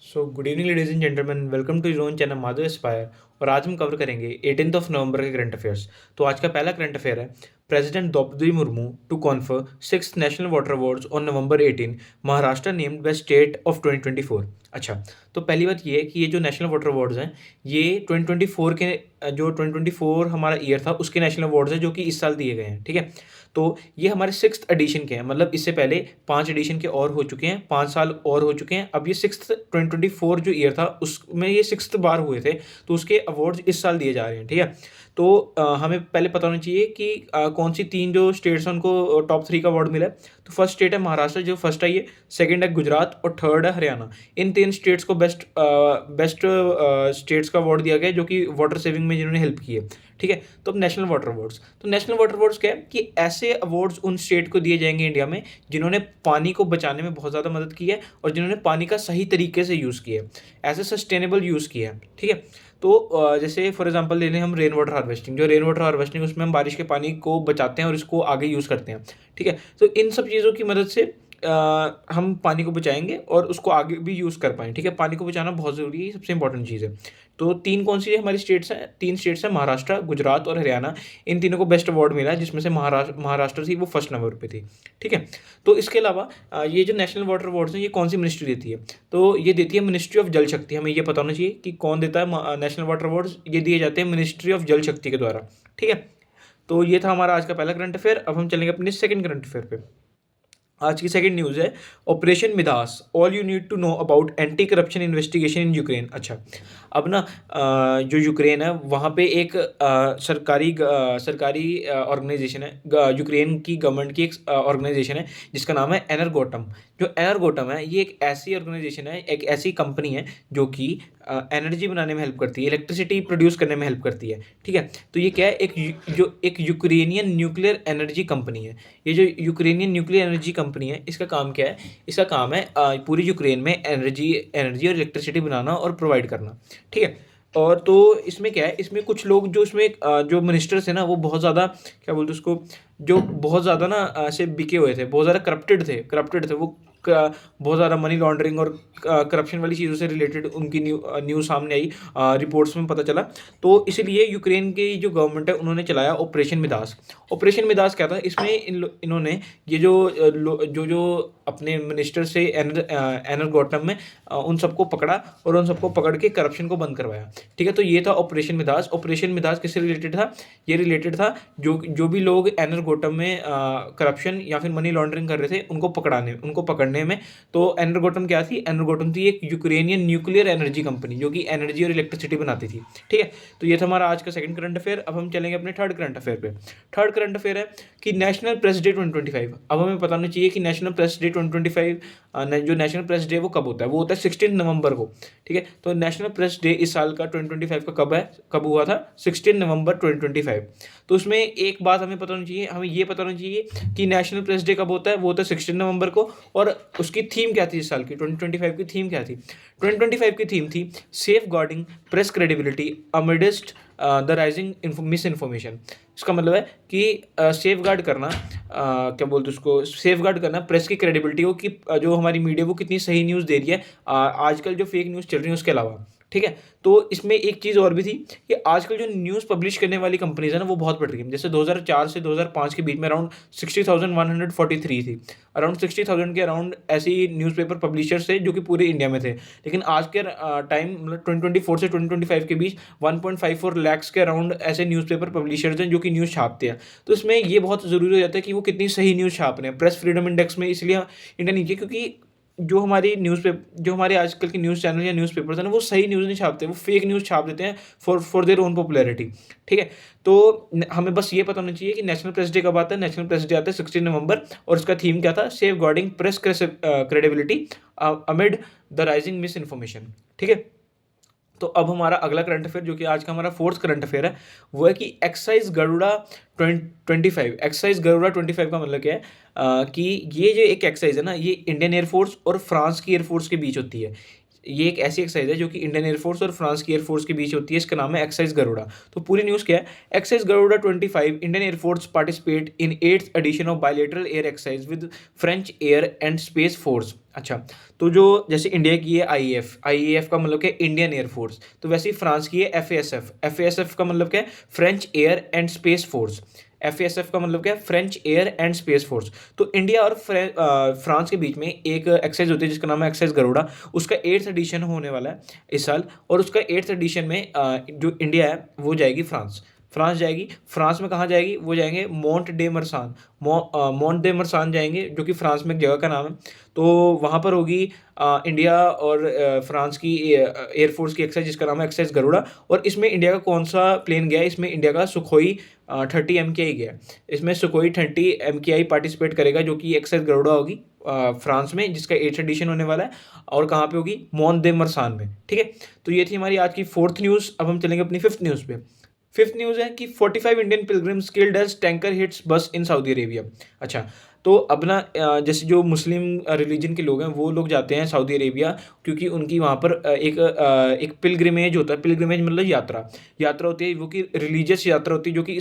Good evening ladies and gentleman, welcome to your own channel Madhav aspire. और आज हम cover करेंगे 18 नवंबर के करंट अफेयर्स। तो आज का पहला करंट अफेयर है, president Draupadi Murmu to confer 6th national water awards on November 18, Maharashtra named best state of 2024। अच्छा, तो पहली बात ये है कि ये जो नेशनल वाटर अवार्ड्स हैं ये 2024 के जो 2024 हमारा ईयर था उसके नेशनल अवार्ड्स हैं जो कि इस साल दिए गए हैं। ठीक है, तो ये हमारे 6th एडिशन के हैं, मतलब इससे पहले 5 एडिशन के और हो चुके हैं, 5 साल और हो चुके हैं। अब ये 6th 2024 जो ईयर था उसमें ये 6th बार हुए थे, तो उसके अवार्ड्स इस साल दिए जा रहे हैं। ठीक है, तो हमें पहले पता होना चाहिए कि कौन सी 3 जो स्टेट्स हैं उनको टॉप 3 का अवार्ड मिला है। तो फर्स्ट स्टेट है महाराष्ट्र जो फर्स्ट आई है, सेकंड है गुजरात और थर्ड है हरियाणा। इन 3 स्टेट्स को बेस्ट स्टेट्स का अवार्ड दिया गया है जो कि वाटर सेविंग में जिन्होंने हेल्प की है। ठीक है, तो अब नेशनल वाटर अवार्ड्स, तो नेशनल वाटर अवार्ड्स क्या है कि ऐसे अवार्ड्स उन स्टेट को दिए जाएंगे इंडिया में जिन्होंने पानी को बचाने में बहुत ज़्यादा मदद की है और जिन्होंने पानी का सही तरीके से यूज़ किया है, ऐसे सस्टेनेबल यूज़ किया है। ठीक है, तो जैसे फॉर एग्जांपल ले लें हम रेन वाटर हार्वेस्टिंग, जो रेन वाटर हार्वेस्टिंग उसमें हम बारिश के पानी को बचाते हैं और इसको आगे यूज़ करते हैं। ठीक है, तो इन सब चीज़ों की मदद से हम पानी को बचाएंगे और उसको आगे भी यूज़ कर पाएँ। ठीक है, पानी को बचाना बहुत ज़रूरी है, सबसे इंपॉर्टेंट चीज़ है। तो 3 कौन सी हमारी स्टेट्स हैं, 3 स्टेट्स हैं महाराष्ट्र, गुजरात और हरियाणा। इन तीनों को बेस्ट अवार्ड मिला है जिसमें से महाराष्ट्र थी, वो फर्स्ट नंबर पे थी। ठीक है, तो इसके अलावा ये जो नेशनल वाटर अवार्ड्स हैं ये कौन सी मिनिस्ट्री देती है, तो ये देती है मिनिस्ट्री ऑफ जल शक्ति। हमें ये पता होना चाहिए कि कौन देता है नेशनल वाटर अवार्ड्स, ये दिए जाते हैं मिनिस्ट्री ऑफ जल शक्ति के द्वारा। ठीक है, तो ये था हमारा आज का पहला करंट अफेयर। अब हम चलेंगे अपने सेकंड करंट अफेयर पे। आज की सेकंड न्यूज़ है, operation Midas, all you need to know about anti corruption investigation in Ukraine. अच्छा, अब ना जो यूक्रेन है वहाँ पे एक सरकारी ऑर्गेनाइजेशन है, यूक्रेन की गवर्नमेंट की एक ऑर्गेनाइजेशन है जिसका नाम है एनरगोटम। जो एनरगोटम है ये एक ऐसी ऑर्गेनाइजेशन है, एक ऐसी कंपनी है जो कि एनर्जी बनाने में हेल्प करती है, इलेक्ट्रिसिटी प्रोड्यूस करने में हेल्प करती है। ठीक है, तो ये क्या है, जो एक यूक्रेनियन न्यूक्लियर एनर्जी कंपनी है। ये जो यूक्रेनियन न्यूक्लियर एनर्जी कंपनी है इसका काम क्या है, इसका काम है पूरी यूक्रेन में एनर्जी एनर्जी और इलेक्ट्रिसिटी बनाना और प्रोवाइड करना। ठीक है, और तो इसमें क्या है, इसमें कुछ लोग जो इसमें जो मिनिस्टर्स हैं ना वो बहुत ज़्यादा क्या बोलते हैं उसको, जो बहुत ज़्यादा ना ऐसे बिके हुए थे, बहुत ज़्यादा करप्टेड थे वो, बहुत ज़्यादा मनी लॉन्ड्रिंग और करप्शन वाली चीज़ों से रिलेटेड उनकी न्यूज़ सामने आई, रिपोर्ट्स में पता चला। तो इसीलिए यूक्रेन की जो गवर्नमेंट है उन्होंने चलाया ऑपरेशन मिदास। ऑपरेशन मिदास क्या था, इसमें इन्होंने ये जो अपने मिनिस्टर से एनरगोटम में उन सबको पकड़ा और उन सबको पकड़ के करप्शन को बंद करवाया। ठीक है, तो ये था ऑपरेशन मिदास। ऑपरेशन मिदास किससे रिलेटेड था, ये रिलेटेड था जो भी लोग एनरगोटम में करप्शन या फिर मनी लॉन्ड्रिंग कर रहे थे उनको पकड़ने में। तो एनरगोटम क्या थी, एनरगोटम थी एक यूक्रेनियन न्यूक्लियर एनर्जी कंपनी जो कि एनर्जी और इलेक्ट्रिसिटी बनाती थी। ठीक है, तो ये था हमारा आज का सेकंड करंट अफेयर। अब हम चलेंगे अपने थर्ड करंट अफेयर पे। थर्ड करंट अफेयर है कि नेशनल प्रेस डे 2025। अब हमें पता होना चाहिए कि नेशनल प्रेस डे 2025 जो नेशनल प्रेस डे वो कब होता है, वो होता है 16 नवंबर को। ठीक है, तो नेशनल प्रेस डे इस साल का 2025 का कब हुआ था, 16 नवंबर 2025। तो उसमें एक बात हमें पता होनी चाहिए, हमें ये पता होना चाहिए कि नेशनल प्रेस डे कब होता है, वो होता है 16 नवंबर को। और उसकी थीम क्या थी इस साल की, 2025 की थीम क्या थी, 2025 की थीम थी safeguarding press credibility amidst the rising misinformation. इसका मतलब है कि सेफ गार्ड करना, क्या बोलते उसको, सेफ गार्ड करना प्रेस की क्रेडिबिलिटी को कि जो हमारी मीडिया वो कितनी सही न्यूज़ दे रही है आजकल जो फेक न्यूज़ चल रही है उसके अलावा। ठीक है, तो इसमें एक चीज़ और भी थी कि आजकल जो न्यूज़ पब्लिश करने वाली कंपनीज है ना वो बहुत बढ़ रही है। जैसे 2004 से 2005 के बीच में अराउंड 60,143 थी, अराउंड 60,000 के अराउंड ऐसी न्यूज़पेपर पब्लिशर्स थे जो कि पूरे इंडिया में थे। लेकिन आज के टाइम मतलब 2024 से 2025 के बीच 1.54 लैक्स के अराउंड ऐसे न्यूज़पेपर पब्लिशर्स हैं जो कि न्यूज़ छापते हैं। तो इसमें ये बहुत ज़रूरी हो जाता है कि वो कितनी सही न्यूज़ छाप रहे हैं। प्रेस फ्रीडम इंडेक्स में इसलिए इंडिया नीचे, क्योंकि जो हमारे आजकल के न्यूज़ चैनल या न्यूज़पेपर्स हैं ना वो सही न्यूज़ नहीं छापते, वो फेक न्यूज़ छाप देते हैं फॉर देयर ओन पॉपुलैरिटी। ठीक है, तो हमें बस ये पता होना चाहिए कि नेशनल प्रेस डे कब आता है। नेशनल प्रेस डे आता है 16 नवंबर और इसका थीम क्या था, safeguarding press credibility amid the rising misinformation. ठीक है, तो अब हमारा अगला करंट अफेयर जो कि आज का हमारा फोर्थ करंट अफेयर है वो है कि एक्साइज गरुड़ा 25। एक्साइज गरुड़ा 25 का मतलब क्या है, कि ये जो एक एक्साइज है ना ये इंडियन एयरफोर्स और फ्रांस की एयरफोर्स के बीच होती है। ये एक ऐसी एक्सरसाइज है जो कि इंडियन एयरफोर्स और फ्रांस की एयरफोर्स के बीच होती है। इसका नाम है एक्सरसाइज गरुड़ा। तो पूरी न्यूज़ क्या है, exercise Garuda 25 Indian air force participate in 8th edition of bilateral air exercise with French air and space force. अच्छा, तो जो जैसे इंडिया की है आईएएफ का मतलब क्या है, इंडियन एयरफोर्स, तो वैसे ही फ्रांस की है एफएएसएफ का मतलब क्या है, French air and space force. FASF का मतलब क्या है, French air and space force. तो इंडिया और फ्रांस के बीच में एक एक्सरसाइज होती है जिसका नाम है एक्सरसाइज गरुड़ा। उसका 8th एडिशन होने वाला है इस साल, और उसका 8th एडिशन में जो इंडिया है वो जाएगी फ्रांस जाएगी। फ्रांस में कहाँ जाएगी, वो जाएंगे मोंट दे मरसान जाएंगे, जो कि फ्रांस में एक जगह का नाम है। तो वहाँ पर होगी इंडिया और फ्रांस की एयरफोर्स की एक्सरसाइज जिसका नाम है एक्सरसाइज गरुड़ा। और इसमें इंडिया का कौन सा प्लेन गया है, इसमें इंडिया का सुखोई 30 MKI गया है। इसमें सुखोई 30 MKI पार्टिसिपेट करेगा, जो कि एक्सरसाइज गरुड़ा होगी फ्रांस में, जिसका 8th एडिशन होने वाला है। और कहाँ पे होगी, मोंट दे मरसान में। ठीक है, तो ये थी हमारी आज की 4th न्यूज़। अब हम चलेंगे अपनी 5th न्यूज़ पे। 5th न्यूज़ है कि 45 Indian pilgrims killed as tanker hits bus in Saudi Arabia. अच्छा, तो अब ना जैसे जो मुस्लिम रिलीजन के लोग हैं वो लोग जाते हैं सऊदी अरेबिया, क्योंकि उनकी वहाँ पर एक पिलग्रिमेज होता है। पिलग्रिमेज मतलब यात्रा होती है, वो कि रिलीजियस यात्रा होती है, जो कि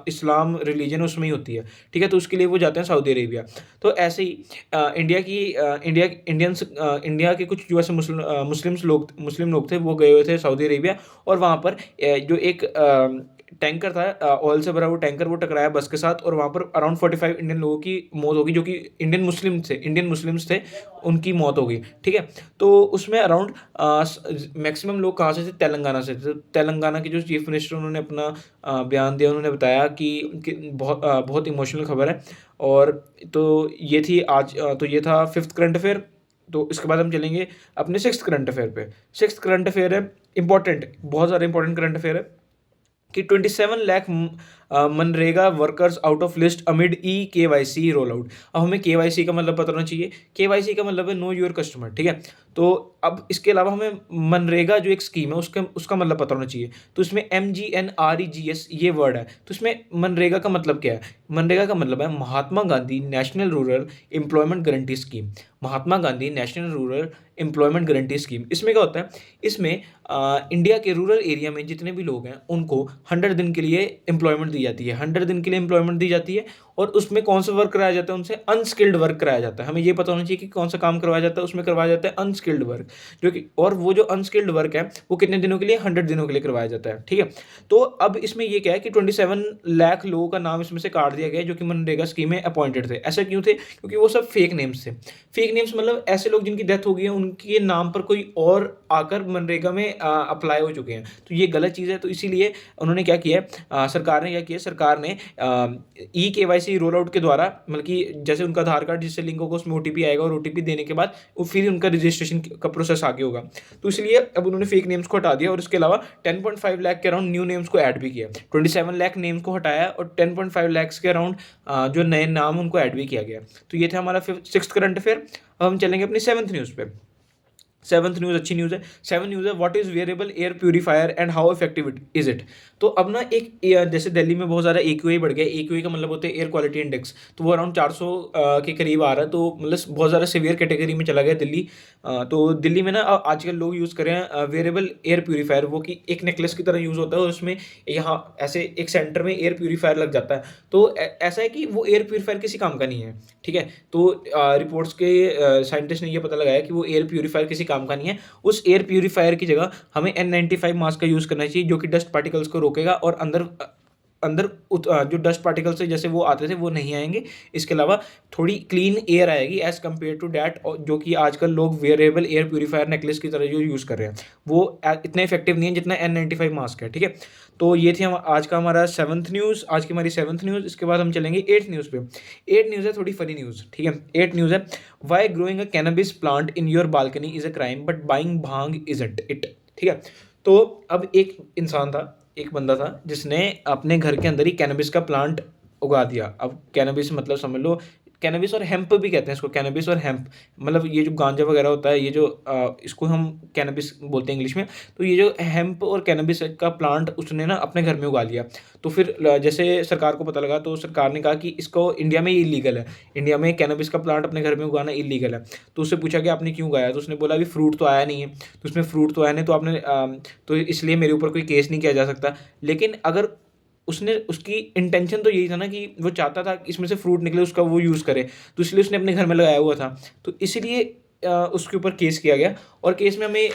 इस्लाम रिलीजन है उसमें ही होती है। ठीक है, तो उसके लिए वो जाते हैं सऊदी अरेबिया। तो ऐसे ही इंडिया के कुछ जो ऐसे मुस्लिम लोग थे वो गए हुए थे सऊदी अरेबिया, और वहाँ पर जो एक टैंकर था, ऑयल से भरा हुआ टैंकर, वो टकराया बस के साथ, और वहाँ पर अराउंड 45 इंडियन लोगों की मौत होगी, जो कि इंडियन मुस्लिम्स थे, उनकी मौत हो गई। ठीक है, तो उसमें अराउंड मैक्सिमम लोग कहाँ से थे, तेलंगाना से थे। तो तेलंगाना के जो चीफ मिनिस्टर, उन्होंने अपना बयान दिया, उन्होंने बताया कि बहुत इमोशनल खबर है। और तो ये थी आज तो ये था 5th करंट अफेयर। तो इसके बाद हम चलेंगे अपने 6th करंट अफेयर पे। 6th करंट अफेयर है इंपॉर्टेंट, बहुत ज़्यादा इंपॉर्टेंट करंट अफेयर है कि 27 lakh MNREGA workers out of list amid KYC roll out. अब हमें KYC का मतलब पता होना चाहिए। KYC का मतलब है नो योर कस्टमर। ठीक है, तो अब इसके अलावा हमें मनरेगा जो एक स्कीम है उसका मतलब पता होना चाहिए। तो इसमें MGNREGS ये वर्ड है। तो इसमें मनरेगा का मतलब क्या है, मनरेगा का मतलब है Mahatma Gandhi national rural employment guarantee scheme. Mahatma Gandhi national rural employment guarantee scheme, इसमें क्या होता है, इसमें इंडिया के रूरल एरिया में जितने भी लोग हैं उनको 100 दिन के लिए एम्प्लॉयमेंट दी जाती है। 100 दिन के लिए एम्प्लॉयमेंट दी जाती है, और उसमें कौन सा वर्क कराया जाता है, उनसे अनस्किल्ड वर्क कराया जाता है। हमें ये पता होना चाहिए कि कौन सा काम करवाया जाता है, उसमें करवाया जाता है अनस्किल्ड वर्क, जो कि, और वो जो अनस्किल्ड वर्क है वो कितने दिनों के लिए, 100 दिनों के लिए करवाया जाता है। ठीक है, तो अब इसमें ये क्या है कि 27 लाख लोगों का नाम इसमें से काट दिया गया है, जो कि मनरेगा स्कीम में अपॉइंटेड थे। ऐसा क्यों थे, क्योंकि वो सब फेक नेम्स थे। फेक नेम्स मतलब ऐसे लोग जिनकी डेथ हो गई है, उनके नाम पर कोई और आकर मनरेगा में अप्लाई हो चुके हैं। तो ये गलत चीज़ है। तो इसीलिए उन्होंने क्या किया है, सरकार ने क्या किया, सरकार ने KYC रोल आउट के द्वारा, मतलब कि जैसे उनका आधार कार्ड जिससे लिंक होगा उसमें OTP आएगा, और OTP देने के बाद वो फिर उनका रजिस्ट्रेशन का प्रोसेस आगे होगा। तो इसलिए अब उन्होंने फेक नेम्स को हटा दिया, और इसके अलावा 10.5 लाख के अराउंड न्यू नेम्स को ऐड भी किया। 27 लाख नेम्स को हटाया, और 10.5 लाख के अराउंड जो नए नाम उनको ऐड भी किया गया। तो ये था हमारा 6th करंट अफेयर। अब हम चलेंगे अपनी 7th न्यूज़ पे। 7th न्यूज़ अच्छी न्यूज़ है। 7th न्यूज़ है, what is variable air purifier and how effective is it. तो अब ना जैसे दिल्ली में बहुत ज़्यादा AQI बढ़ गया। AQI का मतलब होता है एयर क्वालिटी इंडेक्स, तो वो अराउंड 400 के करीब आ रहा है। तो मतलब बहुत ज़्यादा सीवियर कैटेगरी में चला गया दिल्ली। तो दिल्ली में ना आजकल लोग यूज़ कर रहे हैं वेरिएबल एयर प्यूरीफायर, वो कि एक नेकलेस की तरह यूज़ होता है, और उसमें यहाँ ऐसे एक सेंटर में एयर प्यूरीफायर लग जाता है। तो ऐसा है कि वो एयर प्यूरीफायर किसी काम का नहीं है। ठीक है, तो रिपोर्ट्स के साइंटिस्ट ने ये पता लगाया कि वो एयर प्यूरीफायर किसी काम का नहीं है। उस एयर प्यूरीफायर की जगह हमें N95 मास्क का यूज़ करना चाहिए, जो कि डस्ट पार्टिकल्स को रोकेगा, और अंदर जो डस्ट पार्टिकल्स है जैसे वो आते थे वो नहीं आएंगे। इसके अलावा थोड़ी क्लीन एयर आएगी एज़ कम्पेयर टू डैट, जो कि आजकल लोग वेरिएबल एयर प्यूरीफायर नेकलेस की तरह जो यूज़ कर रहे हैं, वो इतना इफेक्टिव नहीं है जितना N95 मास्क है। ठीक है, तो ये थी आज का हमारा 7th न्यूज़, आज की हमारी 7th न्यूज़। इसके बाद हम चलेंगे 8th न्यूज़ पे। 8th न्यूज़ है थोड़ी फनी न्यूज़। ठीक है, 8th न्यूज़ है, why growing a cannabis plant in your balcony is a crime but buying bhang isn't it. ठीक है, तो अब एक बंदा था जिसने अपने घर के अंदर ही कैनबिस का प्लांट उगा दिया। अब कैनबिस मतलब समझ लो कैनबिस और हेम्प भी कहते हैं इसको, कैनबिस और हेम्प, मतलब ये जो गांजा वगैरह होता है, ये जो इसको हम कैनबिस बोलते हैं इंग्लिश में। तो ये जो हेम्प और कैनबिस का प्लांट उसने ना अपने घर में उगा लिया। तो फिर जैसे सरकार को पता लगा, तो सरकार ने कहा कि इसको इंडिया में ये इलीगल है, इंडिया में कैनबिस का प्लांट अपने घर में उगाना इलीगल है। तो उससे पूछा कि आपने क्यों उगाया, तो उसने बोला अभी फ्रूट तो आया नहीं है। तो उसमें फ्रूट तो आया नहीं, तो आपने तो इसलिए मेरे ऊपर कोई केस नहीं किया जा सकता। लेकिन अगर उसने, उसकी इंटेंशन तो यही था ना कि वो चाहता था कि इसमें से फ्रूट निकले, उसका वो यूज़ करे, तो इसलिए उसने अपने घर में लगाया हुआ था। तो इसीलिए उसके ऊपर केस किया गया। और केस में हमें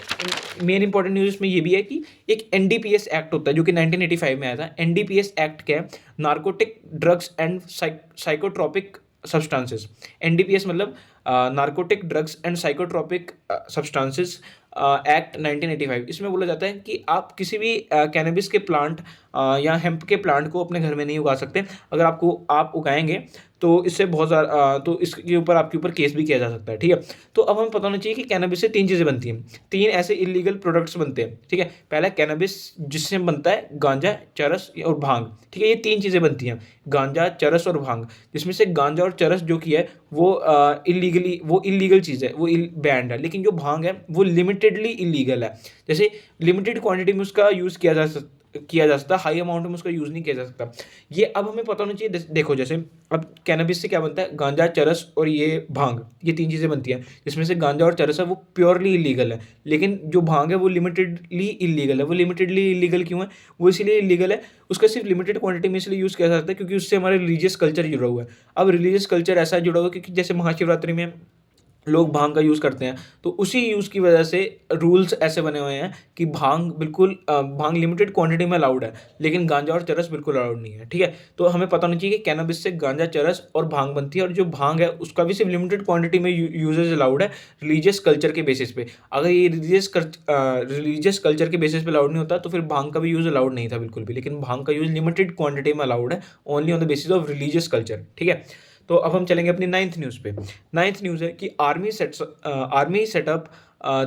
मेन इंपॉर्टेंट न्यूज़ इसमें ये भी है कि एक एनडीपीएस एक्ट होता है जो कि 1985 में आया था। एनडीपीएस एक्ट क्या है? Narcotic drugs and psychotropic substances. NDPS मतलब narcotic drugs and psychotropic substances act 1985। इसमें बोला जाता है कि आप किसी भी कैनबिस के प्लांट या हेम्प के प्लांट को अपने घर में नहीं उगा सकते। अगर आप उगाएंगे तो इससे बहुत ज़्यादा तो इसके ऊपर आपके ऊपर केस भी किया जा सकता है, ठीक है। तो अब हमें पता होना चाहिए कि कैनबिस से तीन चीज़ें बनती हैं, तीन ऐसे इलीगल प्रोडक्ट्स बनते हैं, ठीक है। पहला कैनबिस, जिससे बनता है गांजा, चरस और भांग, ठीक है। ये तीन चीज़ें बनती हैं, गांजा, चरस और भांग, जिसमें से गांजा और चरस जो कि है वो इलीगल चीज़ है, वो बैंड है। लेकिन जो भांग है वो लिमिटेडली इलीगल है। जैसे लिमिटेड क्वांटिटी में उसका यूज़ किया जा सकता, हाई अमाउंट में उसका यूज़ नहीं किया जा सकता। ये अब हमें पता होना चाहिए। देखो जैसे अब कैनबिस से क्या बनता है? गांजा, चरस और ये भांग, ये तीन चीज़ें बनती हैं, जिसमें से गांजा और चरस है वो प्योरली इलीगल है। लेकिन जो भांग है वो लिमिटेडली इलीगल है। वो लिमिटेडली इलीगल क्यों है? वो इसीलिए इलीगल है, उसका सिर्फ लिमिटेड क्वांटिटी में इसलिए यूज़ किया जा सकता है क्योंकि उससे हमारे रिलीजियस कल्चर जुड़ा हुआ है। अब रिलीजियस कल्चर ऐसा जुड़ा हुआ है क्योंकि जैसे महाशिवरात्रि में लोग भांग का यूज़ करते हैं, तो उसी यूज़ की वजह से रूल्स ऐसे बने हुए हैं कि भांग लिमिटेड क्वांटिटी में अलाउड है, लेकिन गांजा और चरस बिल्कुल अलाउड नहीं है, ठीक है। तो हमें पता होना चाहिए कि कैनबिस से गांजा, चरस और भांग बनती है, और जो भांग है उसका भी सिर्फ लिमिटेड क्वांटिटी में यूजेज अलाउड है, रिलीजियस कल्चर के बेसिस पे। अगर ये रिलीजियस कल्चर के बेसिस पे अलाउड नहीं होता तो फिर भांग का भी यूज़ अलाउड नहीं था बिल्कुल भी। लेकिन भांग का यूज़ लिमिटेड क्वांटिटी में अलाउड है, only on the basis of religious culture, ठीक है। तो अब हम चलेंगे अपनी नाइन्थ न्यूज़ पे। नाइन्थ न्यूज़ है कि army setup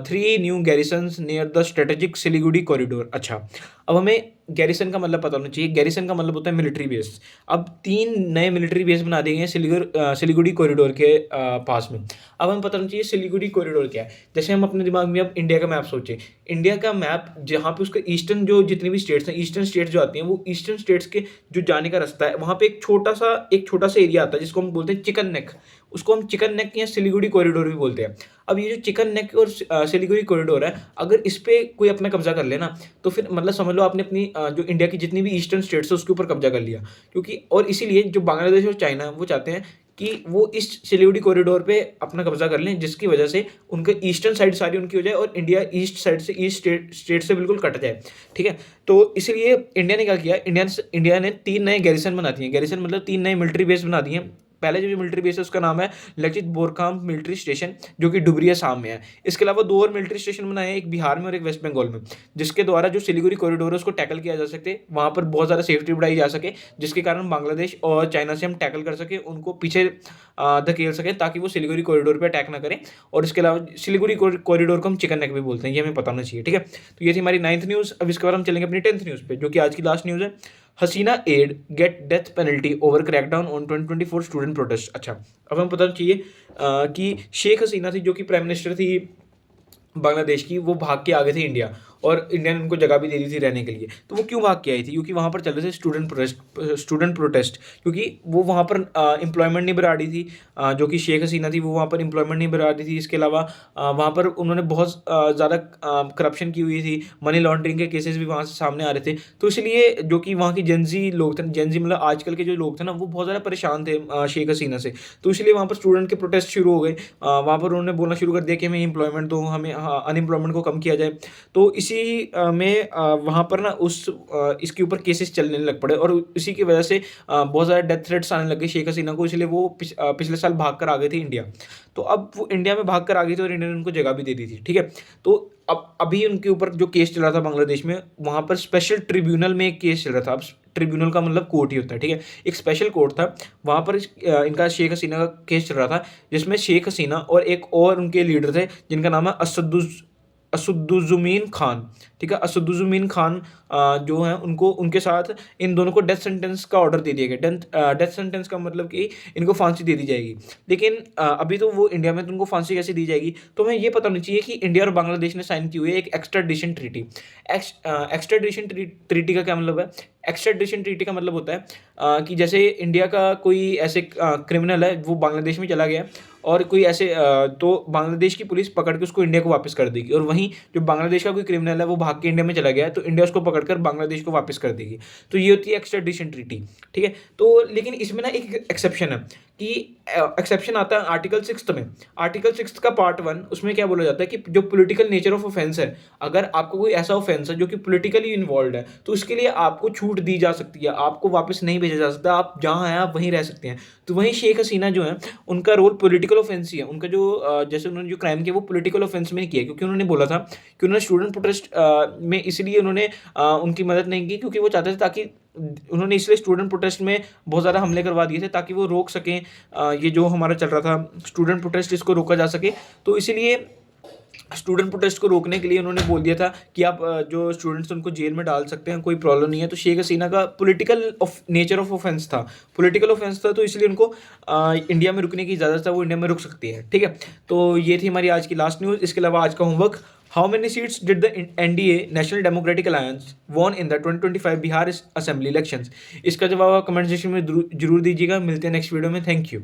3 new garrisons near the strategic Siliguri corridor. अच्छा, अब हमें गैरिसन का मतलब पता होना चाहिए। गैरिसन का मतलब होता है मिलिट्री बेस। अब 3 नए मिलिट्री बेस बना दिए गए हैं सिलीगुड़ी कॉरिडोर के पास में। अब हमें पता होना चाहिए सिलीगुड़ी कॉरिडोर क्या है। जैसे हम अपने दिमाग में अब इंडिया का मैप सोचें, इंडिया का मैप जहाँ पे उसका ईस्टर्न जो जितनी भी स्टेट्स हैं, ईस्टर्न स्टेट्स जो आती हैं, वो ईस्टर्न स्टेट्स के जो जाने का रास्ता है, वहाँ पे एक छोटा सा एरिया आता है जिसको हम बोलते हैं चिकन नेक। उसको हम चिकन नेक या सिलीगुड़ी कॉरिडोर भी बोलते हैं। अब ये जो चिकन नेक और सिलीगुड़ी कॉरिडोर है, अगर इस पे कोई अपना कब्जा कर लेना, तो फिर मतलब समझ लो आपने अपनी जो इंडिया की जितनी भी ईस्टर्न स्टेट्स है उसके ऊपर कब्जा कर लिया। क्योंकि और इसीलिए जो बांग्लादेश और चाइना वो चाहते हैं कि वो इस सिलीगुड़ी कॉरिडोर पे अपना कब्जा कर लें, जिसकी वजह से उनके ईस्टर्न साइड सारी उनकी हो जाए और इंडिया ईस्ट साइड से ईस्ट स्टेट से बिल्कुल कट जाए, ठीक है। तो इसलिए इंडिया ने क्या किया, इंडिया ने 3 नए गैरिसन बना दिए। गैरिसन मतलब 3 नए मिलिट्री बेस बना दिए। पहले जो मिलिट्री बेस है उसका नाम है लचित बोरखाम मिलिट्री स्टेशन, जो कि डुबरी असम में है। इसके अलावा 2 और मिलिट्री स्टेशन बनाए हैं, एक बिहार में और एक वेस्ट बंगाल में, जिसके द्वारा जो सिलीगुड़ी कॉरिडोर है उसको टैकल किया जा सके, वहाँ पर बहुत ज़्यादा सेफ्टी बढ़ाई जा सके, जिसके कारण बांग्लादेश और चाइना से हम टैकल कर सके, उनको पीछे धकेल सकें, ताकि वो सिलीगुड़ी कॉरिडोर पर अटैक ना करें। और इसके अलावा सिलीगुड़ी कॉरिडोर को हम चिकन नेक भी बोलते हैं, ये हमें पता होना चाहिए, ठीक है। तो ये थी हमारी 9th न्यूज़। अब इसके बाद हम चलेंगे अपनी 10th न्यूज़ पे, जो कि आज की लास्ट न्यूज़ है। Hasina aide get death penalty over crackdown on 2024 student protest. अच्छा, अब हमें पता चाहिए कि शेख हसीना थी, जो कि प्राइम मिनिस्टर थी बांग्लादेश की, वो भाग के आ गए थे इंडिया, और इंडिया ने उनको जगह भी दे दी थी रहने के लिए। तो वो क्यों भाग के आई थी? क्योंकि वहाँ पर चल रहे थे स्टूडेंट प्रोटेस्ट, क्योंकि वो वहाँ पर एम्प्लॉयमेंट नहीं बढ़ा रही थी। जो कि शेख हसीना थी, वो वहाँ पर एम्प्लॉयमेंट नहीं बढ़ा रही थी। इसके अलावा वहाँ पर उन्होंने बहुत ज़्यादा करप्शन की हुई थी, मनी लॉन्ड्रिंग के केसेस भी वहाँ से सामने आ रहे थे। तो इसलिए जो कि वहाँ की जेनजी लोग थे, जेनजी मतलब आजकल के जो लोग थे ना, वो बहुत ज़्यादा परेशान थे शेख हसीना से। तो इसलिए वहाँ पर स्टूडेंट के प्रोटेस्ट शुरू हो गए। वहाँ पर उन्होंने बोलना शुरू कर दिया कि हमें एम्प्लॉयमेंट दो, हमें अनएम्प्लॉयमेंट को कम किया जाए। तो इसी में वहाँ पर ना इसके ऊपर केसेस चलने लग पड़े, और इसी की वजह से बहुत ज़्यादा डेथ थ्रेट्स आने लगे शेख हसीना को। इसलिए वो पिछले साल भाग कर आ गए थे इंडिया। तो अब वो इंडिया में भाग कर आ गई थी और इंडिया ने उनको जगह भी दे दी थी, ठीक है। तो अब अभी उनके ऊपर जो केस चल रहा था बांग्लादेश में, वहाँ पर स्पेशल ट्रिब्यूनल में एक केस चल रहा था। अब ट्रिब्यूनल का मतलब कोर्ट ही होता है, ठीक है। एक स्पेशल कोर्ट था, वहाँ पर इनका शेख हसीना का केस चल रहा था, जिसमें शेख हसीना और एक और उनके लीडर थे, जिनका नाम है असदुज़ुमीन खान, ठीक है? असदुज़ुमीन खान जो हैं उनको उनके साथ इन दोनों को डेथ सेंटेंस का ऑर्डर दे दिया गया। डेथ सेंटेंस का मतलब कि इनको फांसी दे दी जाएगी। लेकिन अभी तो वो इंडिया में, तो उनको फांसी कैसे दी जाएगी? तो हमें ये पता होना चाहिए कि इंडिया और बांग्लादेश ने साइन की हुई है एक एक्स्ट्राडिशन ट्रीटी। एक्स्ट्राडिशन ट्रीटी का क्या मतलब है? एक्स्ट्राडिशन ट्रीटी का मतलब होता है कि जैसे इंडिया का कोई ऐसे क्रिमिनल है, वो बांग्लादेश में चला गया है और कोई ऐसे तो बांग्लादेश की पुलिस पकड़ के उसको इंडिया को वापस कर देगी, और वहीं जो बांग्लादेश का कोई क्रिमिनल है वो भाग के इंडिया में चला गया है, तो इंडिया उसको पकड़कर बांग्लादेश को वापस कर देगी। तो ये होती है एक्स्ट्राडिशन ट्रीटी, ठीक है? तो लेकिन इसमें ना एक एक्सेप्शन है कि एक्सेप्शन आता है आर्टिकल 6 में। आर्टिकल 6 का पार्ट 1, उसमें क्या बोला जाता है कि जो पॉलिटिकल नेचर ऑफ ऑफेंस है, अगर आपको कोई ऐसा ऑफेंस है जो कि पॉलिटिकली इन्वॉल्व है, तो उसके लिए आपको छूट दी जा सकती है, आपको वापस नहीं भेजा जा सकता, आप जहाँ हैं आप वहीं रह सकते हैं। तो वहीं शेख हसीना जो है, उनका रोल पॉलिटिकल ऑफेंस ही है। उनका जो जैसे उन्होंने जो क्राइम किया वो पॉलिटिकल ऑफेंस में किया, क्योंकि उन्होंने बोला था कि उन्होंने स्टूडेंट प्रोटेस्ट में इसलिए उन्होंने उनकी मदद नहीं की क्योंकि वो चाहते थे, ताकि उन्होंने इसलिए स्टूडेंट प्रोटेस्ट में बहुत ज़्यादा हमले करवा दिए थे ताकि वो रोक सकें ये जो हमारा चल रहा था स्टूडेंट प्रोटेस्ट, इसको रोका जा सके। तो इसीलिए स्टूडेंट प्रोटेस्ट को रोकने के लिए उन्होंने बोल दिया था कि आप जो स्टूडेंट्स उनको जेल में डाल सकते हैं, कोई प्रॉब्लम नहीं है। तो शेख हसीना का पॉलिटिकल नेचर ऑफ ऑफेंस था, पॉलिटिकल ऑफेंस था, तो इसलिए उनको इंडिया में रुकने की इजाज़त है, वो इंडिया में रुक सकती है, ठीक है? तो ये थी हमारी आज की लास्ट न्यूज़। इसके अलावा आज का homework, how many seats did the NDA national democratic alliance von in the 2025 Bihar assembly elections? इसका जवाब आप कमेंट सेक्शन में जरूर दीजिएगा। मिलते हैं नेक्स्ट वीडियो में। Thank you.